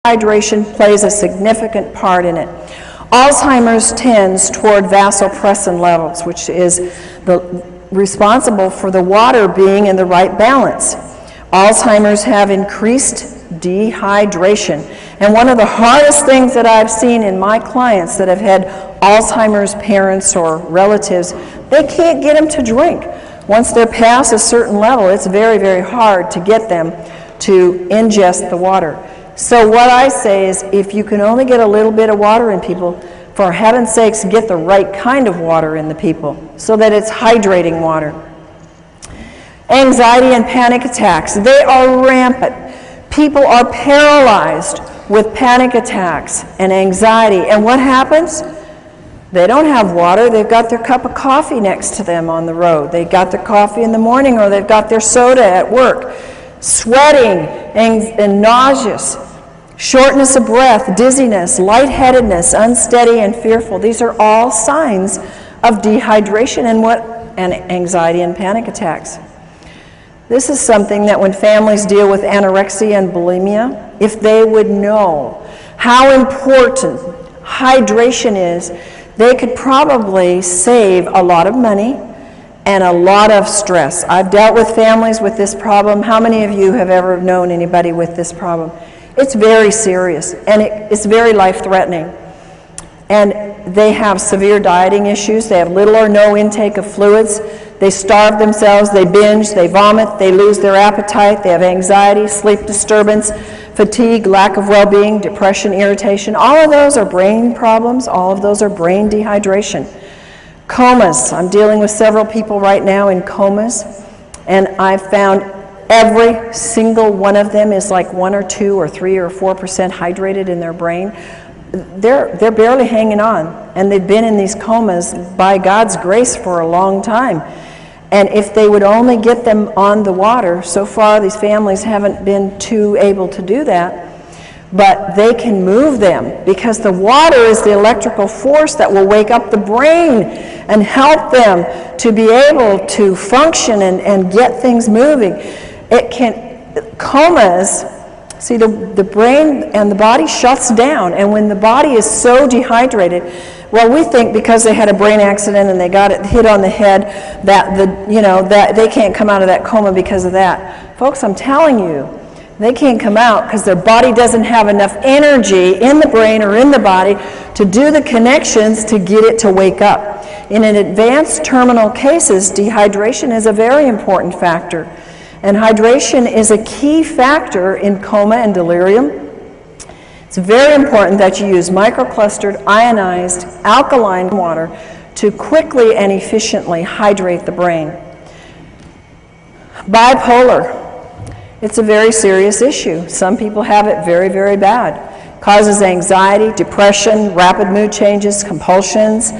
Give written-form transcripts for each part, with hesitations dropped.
Dehydration plays a significant part in it. Alzheimer's tends toward vasopressin levels, which is responsible for the water being in the right balance. Alzheimer's have increased dehydration. And one of the hardest things that I've seen in my clients that have had Alzheimer's parents or relatives, they can't get them to drink. Once they're past a certain level, it's very, very hard to get them to ingest the water. So what I say is, if you can only get a little bit of water in people, for heaven's sakes, get the right kind of water in the people so that it's hydrating water. Anxiety and panic attacks, they are rampant. People are paralyzed with panic attacks and anxiety. And what happens? They don't have water. They've got their cup of coffee next to them on the road. They got their coffee in the morning, or they've got their soda at work. Sweating and nauseous, shortness of breath, dizziness, lightheadedness, unsteady and fearful. These are all signs of dehydration and anxiety and panic attacks. This is something that when families deal with anorexia and bulimia, if they would know how important hydration is, they could probably save a lot of money and a lot of stress. I've dealt with families with this problem. How many of you have ever known anybody with this problem? It's very serious, and it's very life-threatening. And they have severe dieting issues. They have little or no intake of fluids. They starve themselves, they binge, they vomit, they lose their appetite, they have anxiety, sleep disturbance, fatigue, lack of well-being, depression, irritation. All of those are brain problems. All of those are brain dehydration. Comas. I'm dealing with several people right now in comas, and I've found every single one of them is like 1 or 2 or 3 or 4% hydrated in their brain. They're barely hanging on, and they've been in these comas by God's grace for a long time. And if they would only get them on the water, so far these families haven't been too able to do that, but they can move them because the water is the electrical force that will wake up the brain and help them to be able to function and get things moving. Comas, see, the brain and the body shuts down, and when the body is so dehydrated, well, we think because they had a brain accident and they got it hit on the head that that they can't come out of that coma because of that. Folks, I'm telling you, they can't come out because their body doesn't have enough energy in the brain or in the body to do the connections to get it to wake up. In an advanced terminal cases, dehydration is a very important factor. And hydration is a key factor in coma and delirium. It's very important that you use microclustered, ionized, alkaline water to quickly and efficiently hydrate the brain. Bipolar. It's a very serious issue. Some people have it very, very bad. Causes anxiety, depression, rapid mood changes, compulsions,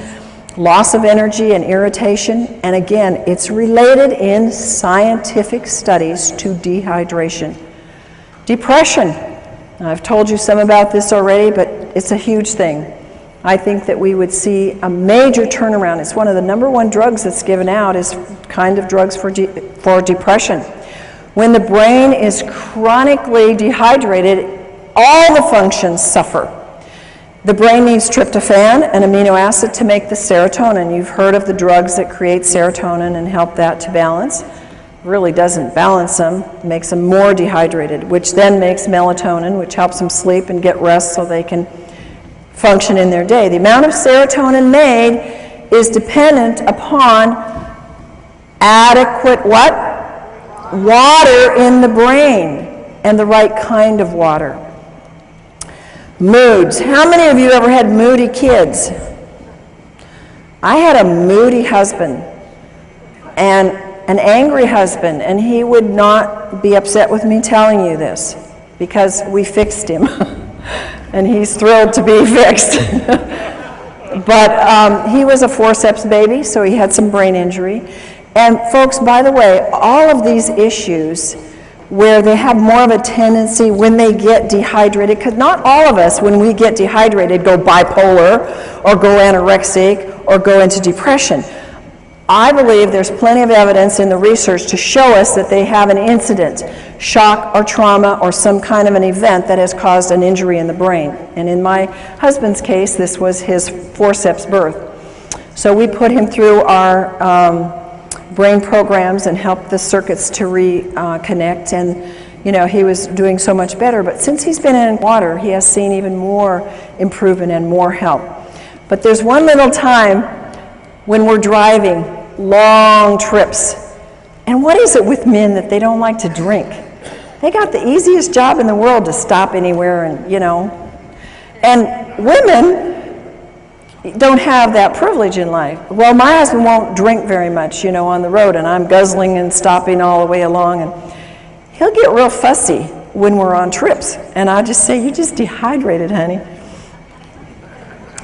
loss of energy and irritation, and again, it's related in scientific studies to dehydration. Depression. I've told you some about this already, but it's a huge thing. I think that we would see a major turnaround. It's one of the #1 drugs that's given out is kind of drugs for depression. When the brain is chronically dehydrated, all the functions suffer. The brain needs tryptophan, an amino acid, to make the serotonin. You've heard of the drugs that create serotonin and help that to balance. Really doesn't balance them, makes them more dehydrated, which then makes melatonin, which helps them sleep and get rest so they can function in their day. The amount of serotonin made is dependent upon adequate what? Water in the brain, and the right kind of water. Moods. How many of you ever had moody kids? I had a moody husband and an angry husband, and he would not be upset with me telling you this because we fixed him and he's thrilled to be fixed. But he was a forceps baby, so he had some brain injury. And folks, by the way, all of these issues where they have more of a tendency when they get dehydrated, because not all of us, when we get dehydrated, go bipolar or go anorexic or go into depression. I believe there's plenty of evidence in the research to show us that they have an incident, shock or trauma or some kind of an event that has caused an injury in the brain. And in my husband's case, this was his forceps birth. So we put him through our brain programs and helped the circuits to reconnect, and you know, he was doing so much better. But since he's been in water, he has seen even more improvement and more help. But there's one little time when we're driving long trips, and what is it with men that they don't like to drink? They got the easiest job in the world to stop anywhere, and you know, and women don't have that privilege in life. Well, my husband won't drink very much, you know, on the road, and I'm guzzling and stopping all the way along, and he'll get real fussy when we're on trips, and I just say, "You just dehydrated, honey."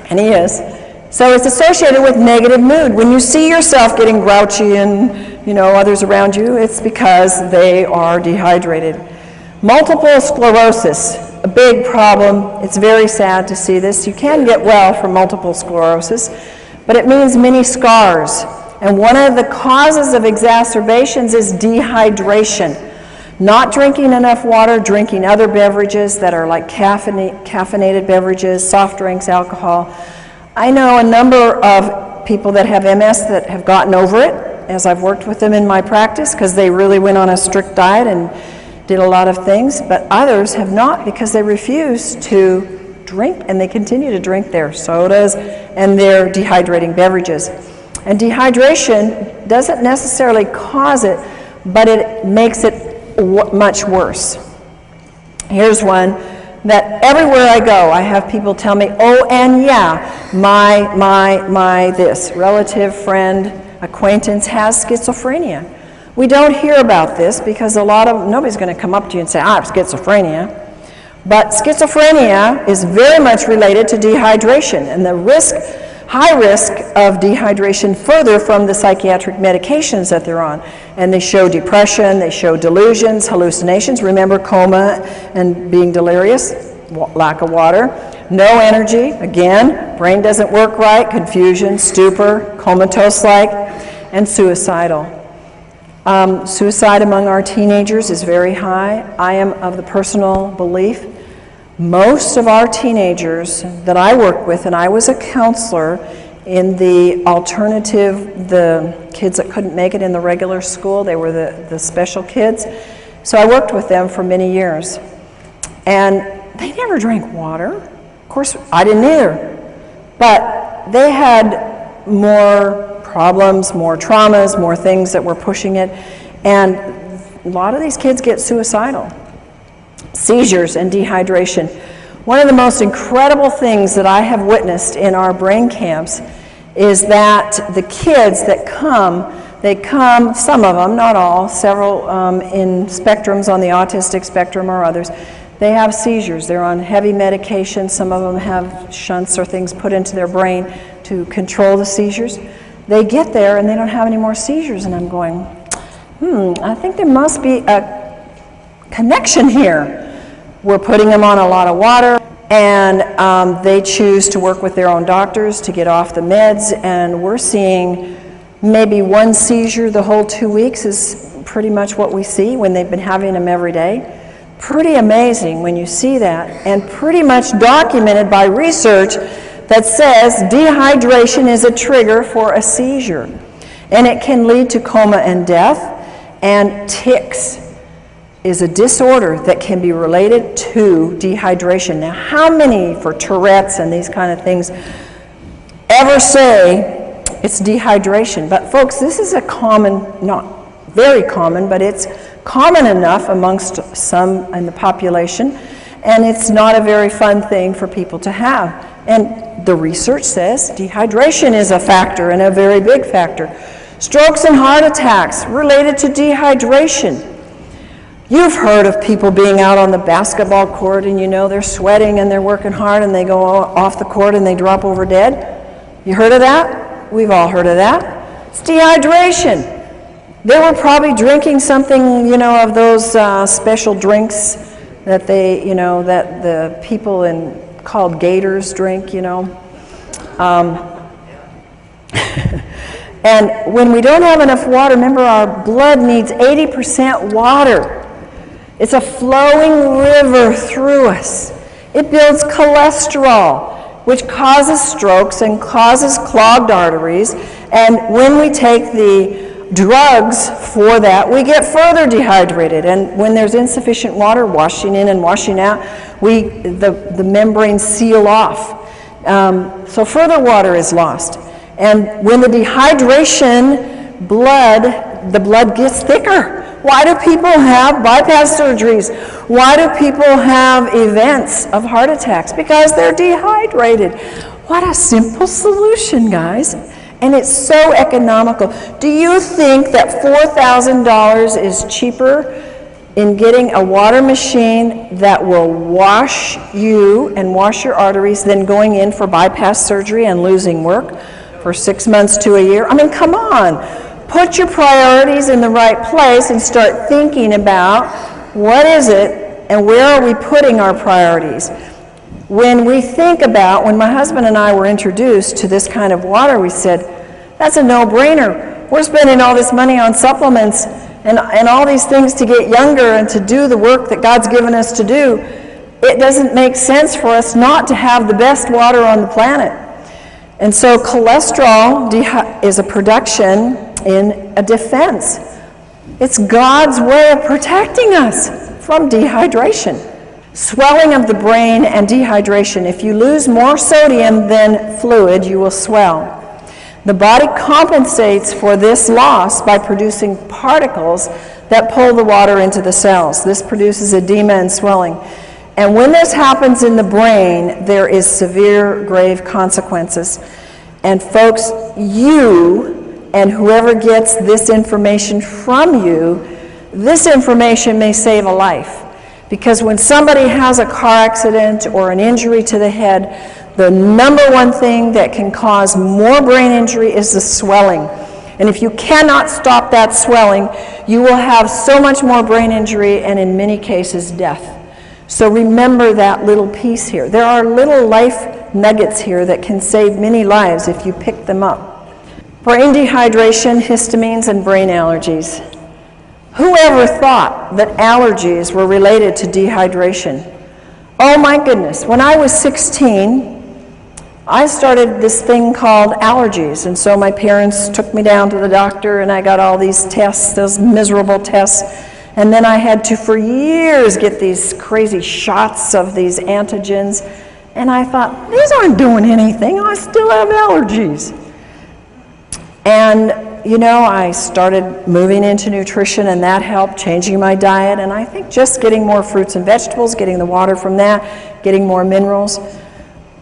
And he is. So it's associated with negative mood. When you see yourself getting grouchy and, you know, others around you, it's because they are dehydrated. Multiple sclerosis, a big problem. It's very sad to see this. You can get well from multiple sclerosis, but it means many scars. And one of the causes of exacerbations is dehydration. Not drinking enough water, drinking other beverages that are like caffeinated beverages, soft drinks, alcohol. I know a number of people that have MS that have gotten over it, as I've worked with them in my practice, because they really went on a strict diet and did a lot of things, but others have not because they refuse to drink, and they continue to drink their sodas and their dehydrating beverages. And dehydration doesn't necessarily cause it, but it makes it much worse. Here's one that everywhere I go, I have people tell me, "Oh, and yeah, my this relative, friend, acquaintance has schizophrenia." We don't hear about this because nobody's going to come up to you and say, "I have schizophrenia." But schizophrenia is very much related to dehydration, and the high risk of dehydration further from the psychiatric medications that they're on. And they show depression, they show delusions, hallucinations. Remember coma and being delirious, lack of water. No energy, again, brain doesn't work right, confusion, stupor, comatose-like, and suicidal. Suicide among our teenagers is very high. I am of the personal belief most of our teenagers that I work with, and I was a counselor in the alternative, the kids that couldn't make it in the regular school, they were the special kids. So I worked with them for many years. And they never drank water. Of course, I didn't either. But they had more problems, more traumas, more things that were pushing it. And a lot of these kids get suicidal. Seizures and dehydration. One of the most incredible things that I have witnessed in our brain camps is that the kids that come, some of them, not all, several in spectrums on the autistic spectrum or others, they have seizures. They're on heavy medication. Some of them have shunts or things put into their brain to control the seizures. They get there and they don't have any more seizures, and I'm going, I think there must be a connection here. We're putting them on a lot of water, and they choose to work with their own doctors to get off the meds, and we're seeing maybe one seizure the whole 2 weeks is pretty much what we see when they've been having them every day. Pretty amazing when you see that, and pretty much documented by research that says dehydration is a trigger for a seizure, and it can lead to coma and death. And tics is a disorder that can be related to dehydration. Now, how many for Tourette's and these kind of things ever say it's dehydration? But folks, this is a common, not very common, but it's common enough amongst some in the population, and it's not a very fun thing for people to have. And the research says dehydration is a factor, and a very big factor. Strokes and heart attacks related to dehydration. You've heard of people being out on the basketball court and you know they're sweating and they're working hard and they go off the court and they drop over dead. You heard of that? We've all heard of that. It's dehydration. They were probably drinking something, you know, of those special drinks that they, you know, that the people called gators drink, you know. And when we don't have enough water, remember our blood needs 80% water. It's a flowing river through us. It builds cholesterol, which causes strokes and causes clogged arteries. And when we take the drugs for that, we get further dehydrated. And when there's insufficient water washing in and washing out, the membranes seal off. So further water is lost. And when the dehydration, the blood gets thicker. Why do people have bypass surgeries? Why do people have events of heart attacks? Because they're dehydrated. What a simple solution, guys. And it's so economical. Do you think that $4,000 is cheaper in getting a water machine that will wash you and wash your arteries than going in for bypass surgery and losing work for 6 months to a year? I mean, come on. Put your priorities in the right place and start thinking about what is it and where are we putting our priorities. When we think about, when my husband and I were introduced to this kind of water, we said, that's a no-brainer. We're spending all this money on supplements and all these things to get younger and to do the work that God's given us to do. It doesn't make sense for us not to have the best water on the planet. And so cholesterol is a production in a defense. It's God's way of protecting us from dehydration. Swelling of the brain and dehydration. If you lose more sodium than fluid, you will swell. The body compensates for this loss by producing particles that pull the water into the cells. This produces edema and swelling. And when this happens in the brain, there is severe, grave consequences. And folks, you and whoever gets this information from you, this information may save a life. Because when somebody has a car accident or an injury to the head, the number one thing that can cause more brain injury is the swelling. And if you cannot stop that swelling, you will have so much more brain injury and in many cases death. So remember that little piece here. There are little life nuggets here that can save many lives if you pick them up. Brain dehydration, histamines, and brain allergies. Whoever thought that allergies were related to dehydration? Oh my goodness, when I was 16, I started this thing called allergies, and so my parents took me down to the doctor and I got all these tests, those miserable tests, and then I had to for years get these crazy shots of these antigens, and I thought, these aren't doing anything, I still have allergies. And you know, I started moving into nutrition and that helped, changing my diet, and I think just getting more fruits and vegetables, getting the water from that, getting more minerals.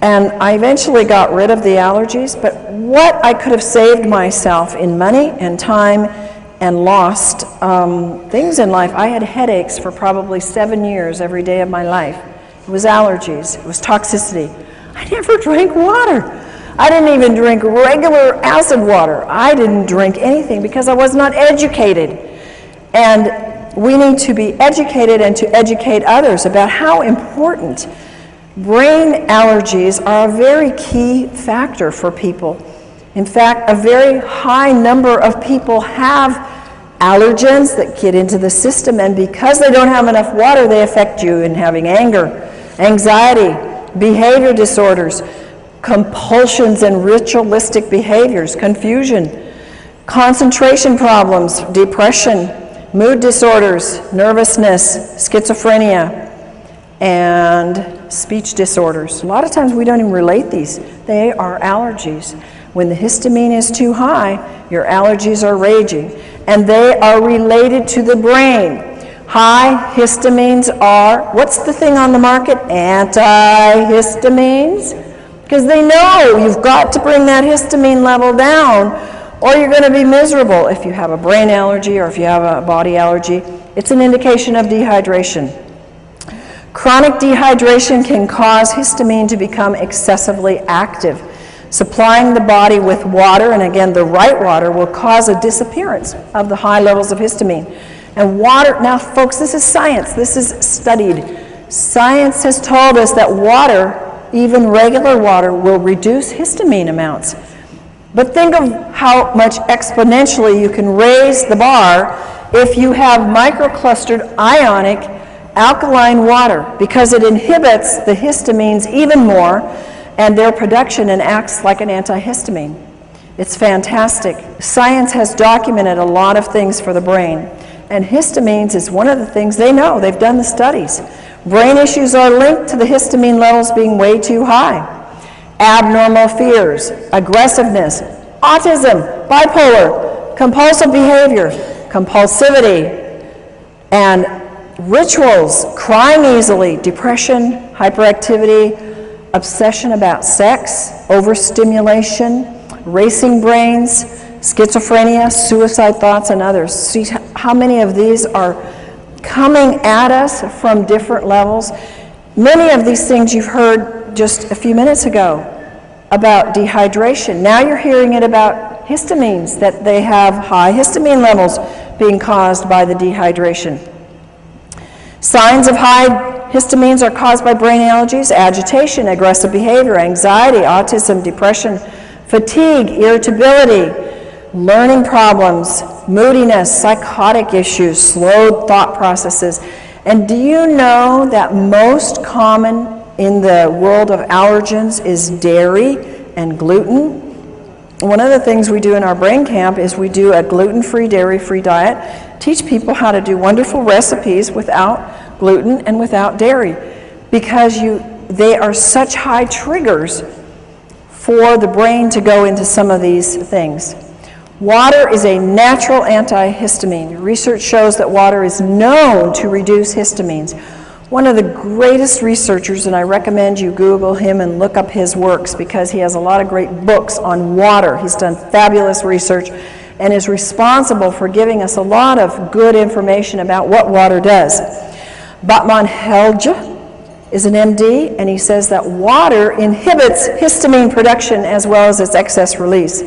And I eventually got rid of the allergies, but what I could have saved myself in money and time and lost things in life. I had headaches for probably 7 years every day of my life. It was allergies, it was toxicity. I never drank water. I didn't even drink regular acid water. I didn't drink anything because I was not educated. And we need to be educated and to educate others about how important brain allergies are a very key factor for people. In fact, a very high number of people have allergens that get into the system, and because they don't have enough water, they affect you in having anger, anxiety, behavior disorders, compulsions and ritualistic behaviors, confusion, concentration problems, depression, mood disorders, nervousness, schizophrenia, and speech disorders. A lot of times we don't even relate these. They are allergies. When the histamine is too high, your allergies are raging, and they are related to the brain. High histamines are, what's the thing on the market? Antihistamines. Because they know you've got to bring that histamine level down or you're going to be miserable. If you have a brain allergy or if you have a body allergy, it's an indication of dehydration. Chronic dehydration can cause histamine to become excessively active. Supplying the body with water, and again the right water, will cause a disappearance of the high levels of histamine. And water, now folks, this is science, this is studied. Science has told us that water, even regular water, will reduce histamine amounts. But think of how much exponentially you can raise the bar if you have microclustered ionic alkaline water, because it inhibits the histamines even more and their production and acts like an antihistamine. It's fantastic. Science has documented a lot of things for the brain, and histamines is one of the things they know. They've done the studies. Brain issues are linked to the histamine levels being way too high. Abnormal fears, aggressiveness, autism, bipolar, compulsive behavior, compulsivity, and rituals, crying easily, depression, hyperactivity, obsession about sex, overstimulation, racing brains, schizophrenia, suicide thoughts, and others. See how many of these are coming at us from different levels. Many of these things you've heard just a few minutes ago about dehydration. Now you're hearing it about histamines, that they have high histamine levels being caused by the dehydration. Signs of high histamines are caused by brain allergies, agitation, aggressive behavior, anxiety, autism, depression, fatigue, irritability, learning problems, moodiness, psychotic issues, slowed thought processes. And do you know that most common in the world of allergens is dairy and gluten? One of the things we do in our brain camp is we do a gluten-free, dairy-free diet, teach people how to do wonderful recipes without gluten and without dairy, because they are such high triggers for the brain to go into some of these things. Water is a natural antihistamine. Research shows that water is known to reduce histamines. One of the greatest researchers, and I recommend you Google him and look up his works, because he has a lot of great books on water. He's done fabulous research and is responsible for giving us a lot of good information about what water does. Batman Helge is an MD, and he says that water inhibits histamine production as well as its excess release.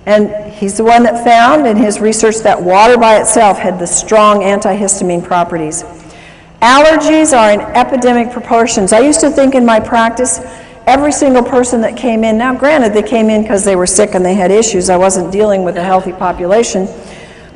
And he's the one that found in his research that water by itself had the strong antihistamine properties. Allergies are in epidemic proportions. I used to think in my practice, every single person that came in, now granted they came in because they were sick and they had issues, I wasn't dealing with a healthy population,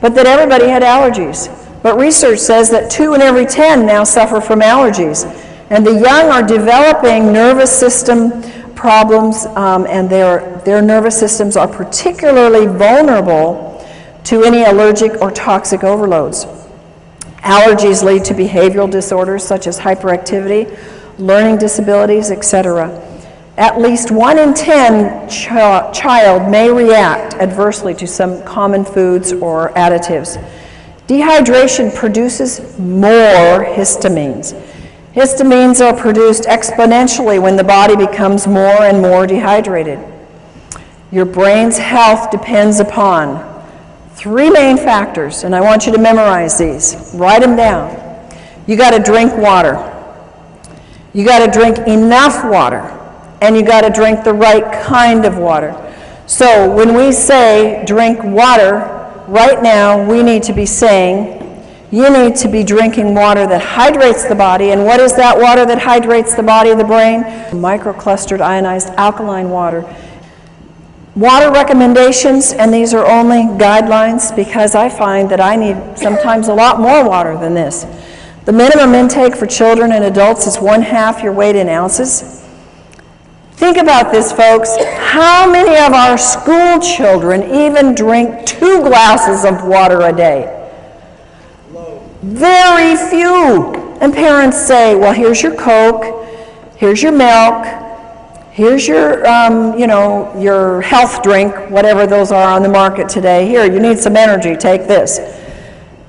but that everybody had allergies. But research says that 2 in every 10 now suffer from allergies. And the young are developing nervous system problems, and their nervous systems are particularly vulnerable to any allergic or toxic overloads. Allergies lead to behavioral disorders such as hyperactivity, learning disabilities, etc. At least 1 in 10 child may react adversely to some common foods or additives. Dehydration produces more histamines. Histamines are produced exponentially when the body becomes more and more dehydrated. Your brain's health depends upon 3 main factors, and I want you to memorize these. Write them down. You got to drink water. You got to drink enough water, and you got to drink the right kind of water. So when we say drink water, right now we need to be saying you need to be drinking water that hydrates the body. And what is that water that hydrates the body of the brain? Microclustered ionized alkaline water. Water recommendations, and these are only guidelines because I find that I need sometimes a lot more water than this. The minimum intake for children and adults is 1/2 your weight in ounces. Think about this, folks. How many of our school children even drink 2 glasses of water a day? Very few. And parents say, well, here's your Coke, here's your milk, here's your, your health drink, whatever those are on the market today. Here, you need some energy, take this.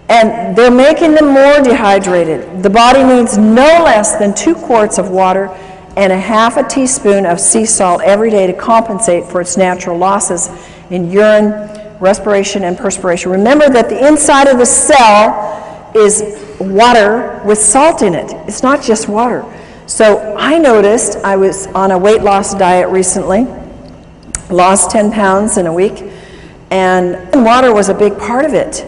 And they're making them more dehydrated. The body needs no less than 2 quarts of water and 1/2 teaspoon of sea salt every day to compensate for its natural losses in urine, respiration, and perspiration. Remember that the inside of the cell is water with salt in it. It's not just water. So I noticed, I was on a weight loss diet recently, lost 10 pounds in a week, and water was a big part of it.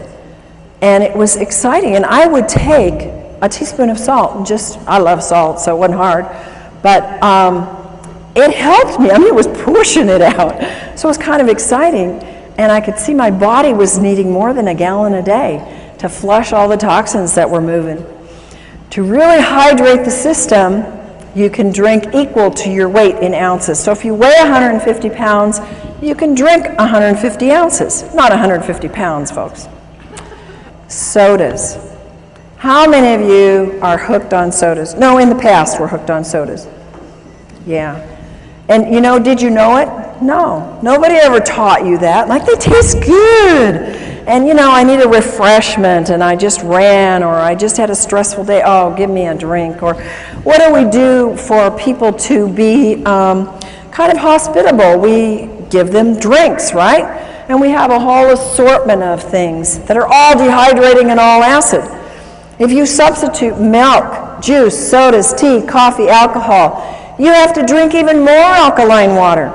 And it was exciting. And I would take a teaspoon of salt, and I love salt, so it wasn't hard. But it helped me. I mean, it was pushing it out. So it was kind of exciting. And I could see my body was needing more than a gallon a day to flush all the toxins that were moving. To really hydrate the system, you can drink equal to your weight in ounces. So if you weigh 150 pounds, you can drink 150 ounces. Not 150 pounds, folks. Sodas. How many of you are hooked on sodas? No, in the past were hooked on sodas. Yeah. And you know, did you know it? No. Nobody ever taught you that. Like, they taste good. And you know, I need a refreshment, and I just ran, or I just had a stressful day. Oh, give me a drink. Or what do we do for people to be kind of hospitable? We give them drinks, right? And we have a whole assortment of things that are all dehydrating and all acid. If you substitute milk, juice, sodas, tea, coffee, alcohol, you have to drink even more alkaline water.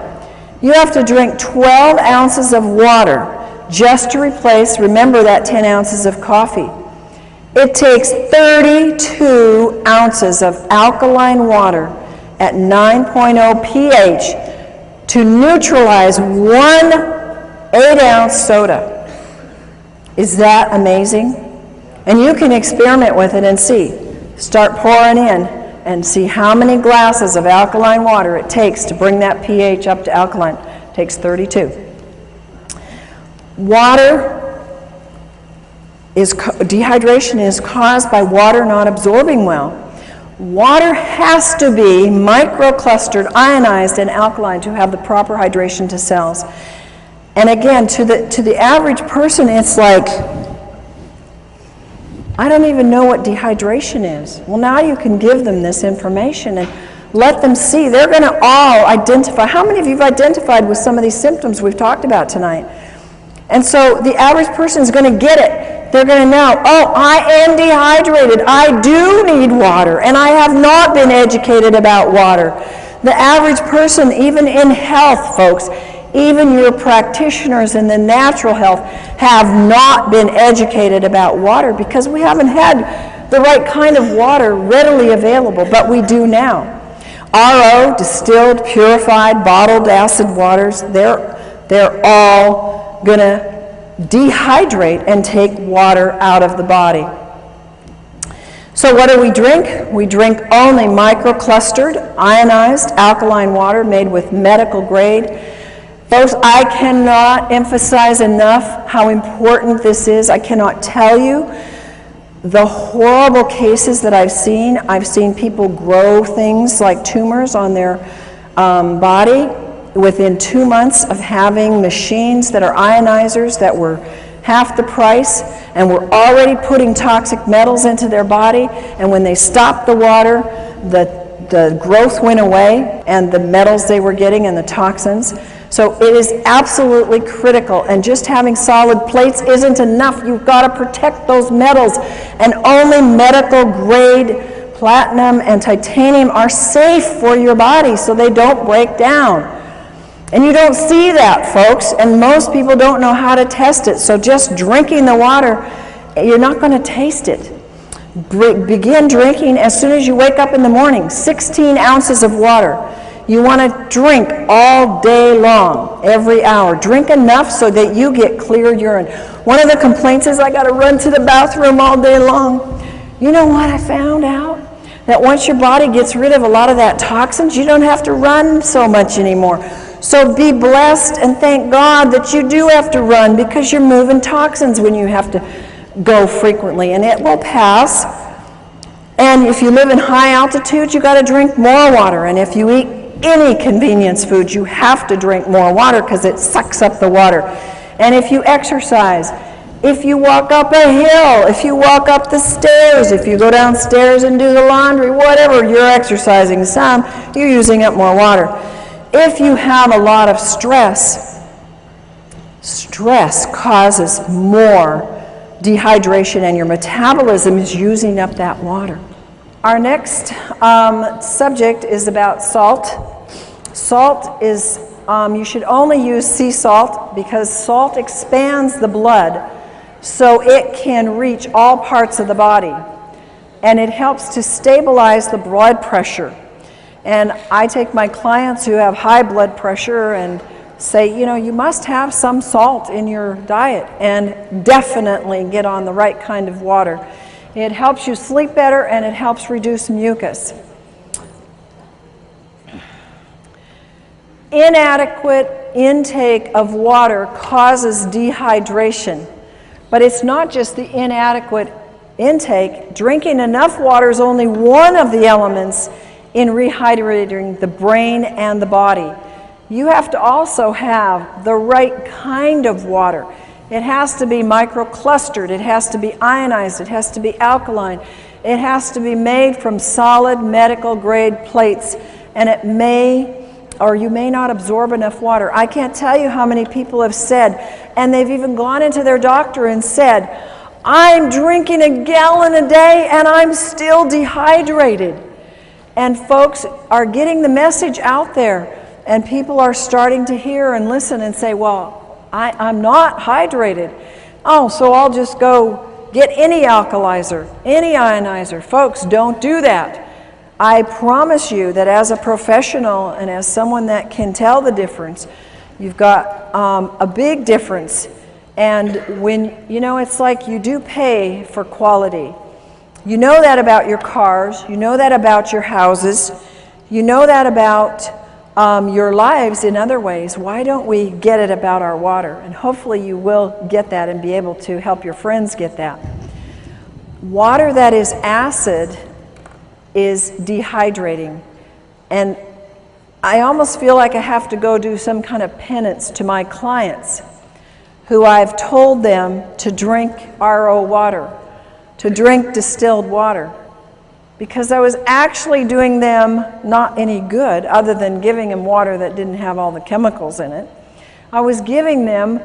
You have to drink 12 ounces of water just to replace, remember that 10 ounces of coffee. It takes 32 ounces of alkaline water at 9.0 pH to neutralize one 8-ounce soda. Is that amazing? And you can experiment with it and see. Start pouring in and see how many glasses of alkaline water it takes to bring that pH up to alkaline. It takes 32. Dehydration is caused by water not absorbing well. Water has to be microclustered, ionized, and alkaline to have the proper hydration to cells. And again, to the average person, it's like, I don't even know what dehydration is. Well, now you can give them this information and let them see. They're going to all identify. How many of you have identified with some of these symptoms we've talked about tonight? And so the average person is going to get it. They're going to know, oh, I am dehydrated. I do need water, and I have not been educated about water. The average person, even in health, folks, even your practitioners in the natural health, have not been educated about water because we haven't had the right kind of water readily available, but we do now. RO, distilled, purified, bottled acid waters, they're all going to dehydrate and take water out of the body. So what do we drink? We drink only microclustered, ionized, alkaline water made with medical grade. Folks, I cannot emphasize enough how important this is. I cannot tell you the horrible cases that I've seen. I've seen people grow things like tumors on their body within 2 months of having machines that are ionizers that were half the price and were already putting toxic metals into their body. And when they stopped the water, the growth went away and the metals they were getting and the toxins. So it is absolutely critical, and just having solid plates isn't enough. You've got to protect those metals, and only medical grade platinum and titanium are safe for your body so they don't break down. And you don't see that, folks, and most people don't know how to test it. So just drinking the water, you're not going to taste it. Begin drinking as soon as you wake up in the morning, 16 ounces of water. You want to drink all day long, every hour. Drink enough so that you get clear urine. One of the complaints is I got to run to the bathroom all day long. You know what I found out? That once your body gets rid of a lot of that toxins, you don't have to run so much anymore. So be blessed and thank God that you do have to run because you're moving toxins when you have to go frequently, and it will pass. And if you live in high altitude, you got to drink more water. And if you eat any convenience food, you have to drink more water because it sucks up the water. And if you exercise, if you walk up a hill, if you walk up the stairs, if you go downstairs and do the laundry, whatever, you're exercising some, you're using up more water. If you have a lot of stress causes more dehydration and your metabolism is using up that water. Our next subject is about salt. Salt is, you should only use sea salt because salt expands the blood so it can reach all parts of the body. And it helps to stabilize the blood pressure. And I take my clients who have high blood pressure and say, you know, you must have some salt in your diet, and definitely get on the right kind of water. It helps you sleep better and it helps reduce mucus. Inadequate intake of water causes dehydration, but it's not just the inadequate intake. Drinking enough water is only one of the elements in rehydrating the brain and the body. You have to also have the right kind of water. It has to be microclustered, it has to be ionized, it has to be alkaline, it has to be made from solid medical grade plates, and it may or you may not absorb enough water. I can't tell you how many people have said, and they've even gone into their doctor and said, I'm drinking a gallon a day and I'm still dehydrated. And folks are getting the message out there, and people are starting to hear and listen and say, well, I'm not hydrated. Oh, so I'll just go get any alkalizer, any ionizer. Folks, don't do that. I promise you that as a professional and as someone that can tell the difference, you've got a big difference. And when, you know, it's like you do pay for quality. You know that about your cars, you know that about your houses, you know that about your lives in other ways. Why don't we get it about our water? And hopefully you will get that and be able to help your friends get that. Water that is acid is dehydrating. And I almost feel like I have to go do some kind of penance to my clients who I've told them to drink RO water, to drink distilled water, because I was actually doing them not any good other than giving them water that didn't have all the chemicals in it. I was giving them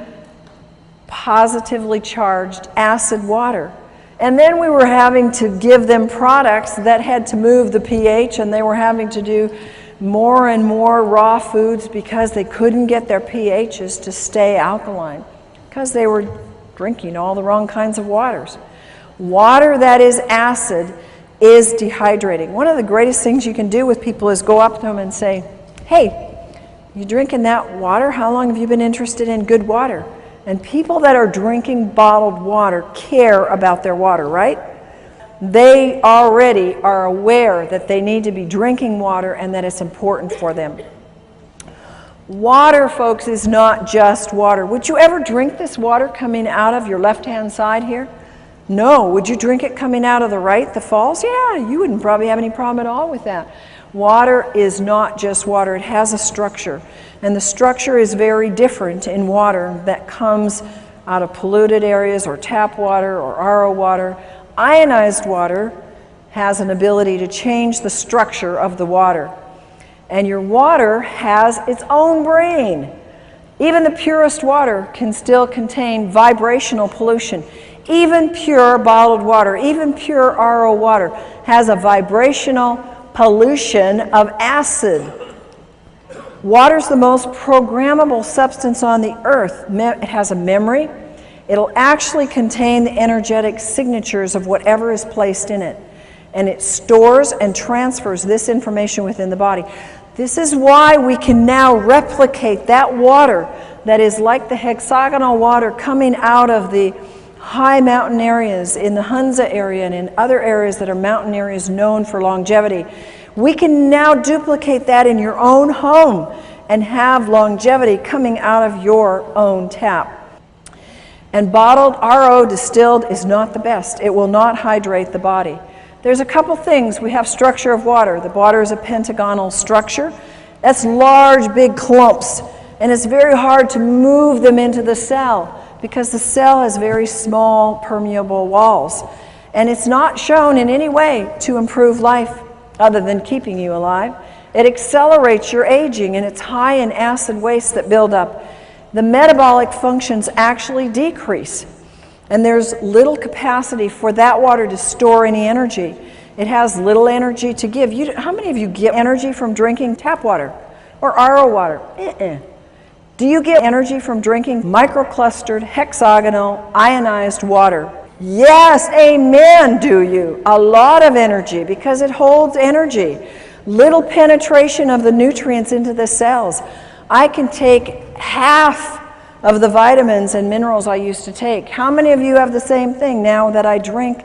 positively charged acid water. And then we were having to give them products that had to move the pH, and they were having to do more and more raw foods because they couldn't get their pHs to stay alkaline because they were drinking all the wrong kinds of waters. Water that is acid is dehydrating. One of the greatest things you can do with people is go up to them and say, hey, you drinking that water? How long have you been interested in good water? And people that are drinking bottled water care about their water, right? They already are aware that they need to be drinking water and that it's important for them. Water, folks, is not just water. Would you ever drink this water coming out of your left-hand side here? No. Would you drink it coming out of the right, the falls? Yeah, you wouldn't probably have any problem at all with that. Water is not just water. It has a structure. And the structure is very different in water that comes out of polluted areas or tap water or RO water. Ionized water has an ability to change the structure of the water. And your water has its own brain. Even the purest water can still contain vibrational pollution. Even pure bottled water, even pure RO water has a vibrational pollution of acid. Water's the most programmable substance on the earth. It has a memory. It'll actually contain the energetic signatures of whatever is placed in it. And it stores and transfers this information within the body. This is why we can now replicate that water that is like the hexagonal water coming out of the high mountain areas in the Hunza area and in other areas that are mountain areas known for longevity. We can now duplicate that in your own home and have longevity coming out of your own tap. And bottled RO distilled is not the best. It will not hydrate the body. There's a couple things. We have structure of water. The water is a pentagonal structure. That's large, big clumps. And it's very hard to move them into the cell because the cell has very small, permeable walls. And it's not shown in any way to improve life other than keeping you alive. It accelerates your aging, and it's high in acid waste that build up. The metabolic functions actually decrease, and there's little capacity for that water to store any energy. It has little energy to give. How many of you get energy from drinking tap water or RO water? Do you get energy from drinking microclustered, hexagonal, ionized water? Yes, amen, do you? A lot of energy, because it holds energy. little penetration of the nutrients into the cells. I can take half of the vitamins and minerals I used to take. How many of you have the same thing now that I drink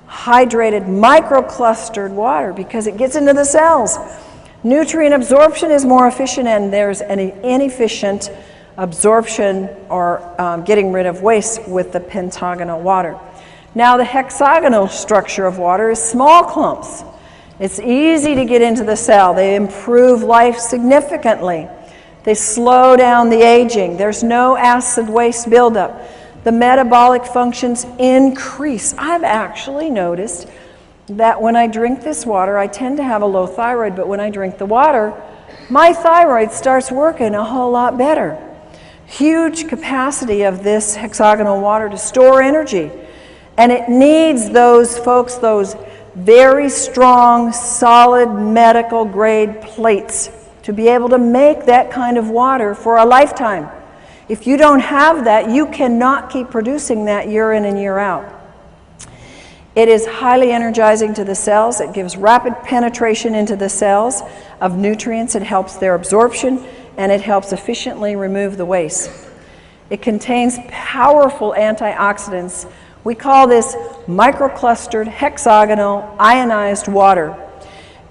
hydrated, microclustered water, because it gets into the cells? Nutrient absorption is more efficient, and there's an inefficient absorption or getting rid of waste with the pentagonal water. Now the hexagonal structure of water is small clumps. It's easy to get into the cell. They improve life significantly. They slow down the aging. There's no acid waste buildup. The metabolic functions increase. I've actually noticed that when I drink this water, I tend to have a low thyroid, but when I drink the water, my thyroid starts working a whole lot better. Huge capacity of this hexagonal water to store energy. And it needs those folks, those very strong, solid medical grade plates to be able to make that kind of water for a lifetime. If you don't have that, you cannot keep producing that year in and year out. It is highly energizing to the cells. It gives rapid penetration into the cells of nutrients. It helps their absorption, and it helps efficiently remove the waste. It contains powerful antioxidants. We call this microclustered hexagonal ionized water.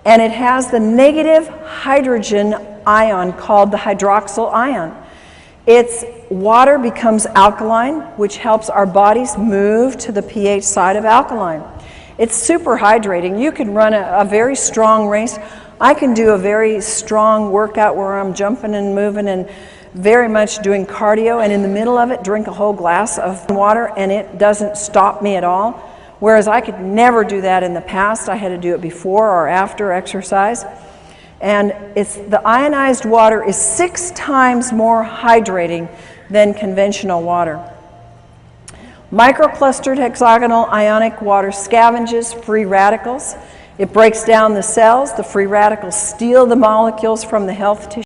And it has the negative hydrogen ion called the hydroxyl ion. Its water becomes alkaline, which helps our bodies move to the pH side of alkaline. It's super hydrating. You can run a very strong race. I can do a very strong workout where I'm jumping and moving and very much doing cardio, and in the middle of it drink a whole glass of water, and it doesn't stop me at all. Whereas I could never do that in the past. I had to do it before or after exercise. And the ionized water is 6 times more hydrating than conventional water. Microclustered hexagonal ionic water scavenges free radicals. It breaks down the cells. The free radicals steal the molecules from the health tissue.